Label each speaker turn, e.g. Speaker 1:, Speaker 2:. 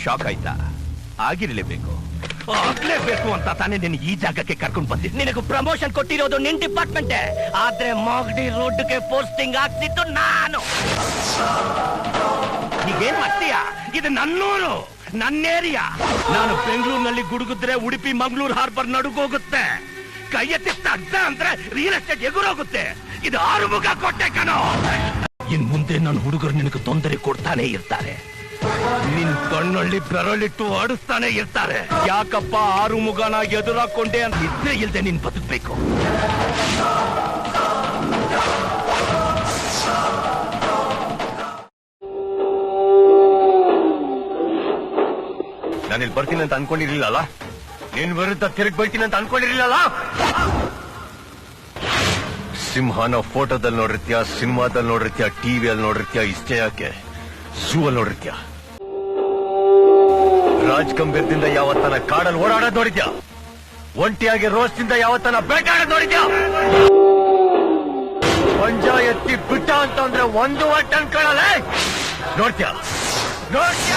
Speaker 1: Shock ಆಯ್ತಾ? ಆಗಿರ್ಲೇಬೇಕು, ಆಗ್ಲೇಬೇಕು ಅಂತ ತಾನೇ ನಿನ್ ಈ ಜಾಗಕ್ಕೆ ಕರ್ಕೊಂಡ್ ಬಂದಿದ್ದು. ನಿನಗೆ ಪ್ರಮೋಷನ್ ಕೊಟ್ಟಿರೋದು ನಿನ್ ಡಿಪಾರ್ಟ್ಮೆಂಟ್, ಆದ್ರೆ ಮಾಗಡಿ ರೋಡ್ಗೆ ಪೋಸ್ಟಿಂಗ್ ಆಗ್ತಿತ್ತು ನಾನು. ಈಗೇನ್ ಮಾಡ್ತೀಯ? ಇದು ನನ್ನೂರು, ನನ್ನ ಏರಿಯಾ. ನಾನು ಬೆಂಗಳೂರಿನಲ್ಲಿ ಗುಡುಗಿದ್ರೆ ಉಡುಪಿ ಮಂಗಳೂರು ಹಾರ್ಬರ್ ನಡುಗೋಗುತ್ತೆ. ಕೈ ಎತ್ತಿ ತಗ್ದ ಅಂದ್ರೆ ರಿಯಲ್ ಎಸ್ಟೇಟ್ ಎಗುರೋಗುತ್ತೆ. ಇದು ಆರುಮುಗ ಕೊಟ್ಟೆ ಕಣೋ. ಇನ್ ಮುಂದೆ ನನ್ನ ಹುಡುಗರು ನಿನಗೆ ತೊಂದರೆ ಕೊಡ್ತಾನೆ ಇರ್ತಾರೆ. ನಿನ್ ಕಣ್ಣಲ್ಲಿ ಬೆರಳಿಟ್ಟು ಆಡಿಸ್ತಾನೆ ಇರ್ತಾರೆ. ಯಾಕಪ್ಪ ಆರುಮುಗನ ಎದುರಾಕೊಂಡೆ ಅಂತ ಇದ್ದೇ ಇಲ್ದೆ ನೀನ್ ಬದುಕ್ಬೇಕು. ನಾನಿಲ್ಲಿ ಬರ್ತೀನಿ ಅಂತ ಅನ್ಕೊಂಡಿರ್ಲಿಲ್ಲ. ನಿನ್ ವಿರುದ್ಧ ತಿರುಗಿ ಬರ್ತೀನಿ ಅಂತ ಅನ್ಕೊಂಡಿರ್ಲಿಲ್ಲ. ಸಿಂಹನ ಫೋಟೋದಲ್ಲಿ ನೋಡಿರ್ತೀಯ, ಸಿನಿಮಾದಲ್ಲಿ ನೋಡಿರ್ತೀಯ, ಟಿವಿಯಲ್ಲಿ ನೋಡಿರ್ತೀಯ. ಇಷ್ಟೇ ಯಾಕೆ ಝೂ ಅಲ್ಲಿ ನೋಡಿರ್ತೀಯ. ರಾಜ್ ಗಂಭೀರದಿಂದ ಯಾವತ್ತನ ಕಾಡಲ್ಲಿ ಓಡಾಡೋದ್ ನೋಡಿದ್ಯಾ? ಒಂಟಿಯಾಗಿ ರೋಸ್ನಿಂದ ಯಾವತ್ತನ ಬೇಟಾಡೋದ್ ನೋಡಿದ್ಯಾ? ಪಂಜ ಎತ್ತಿ ಬಿಟ್ಟ ಅಂತಂದ್ರೆ ಒಂದು ಒಟ್ಟು ಅನ್ಕೊಳ್ಳಲ್ಲ. ನೋಡ್ತೀಯ ನೋಡ್ತೀಯ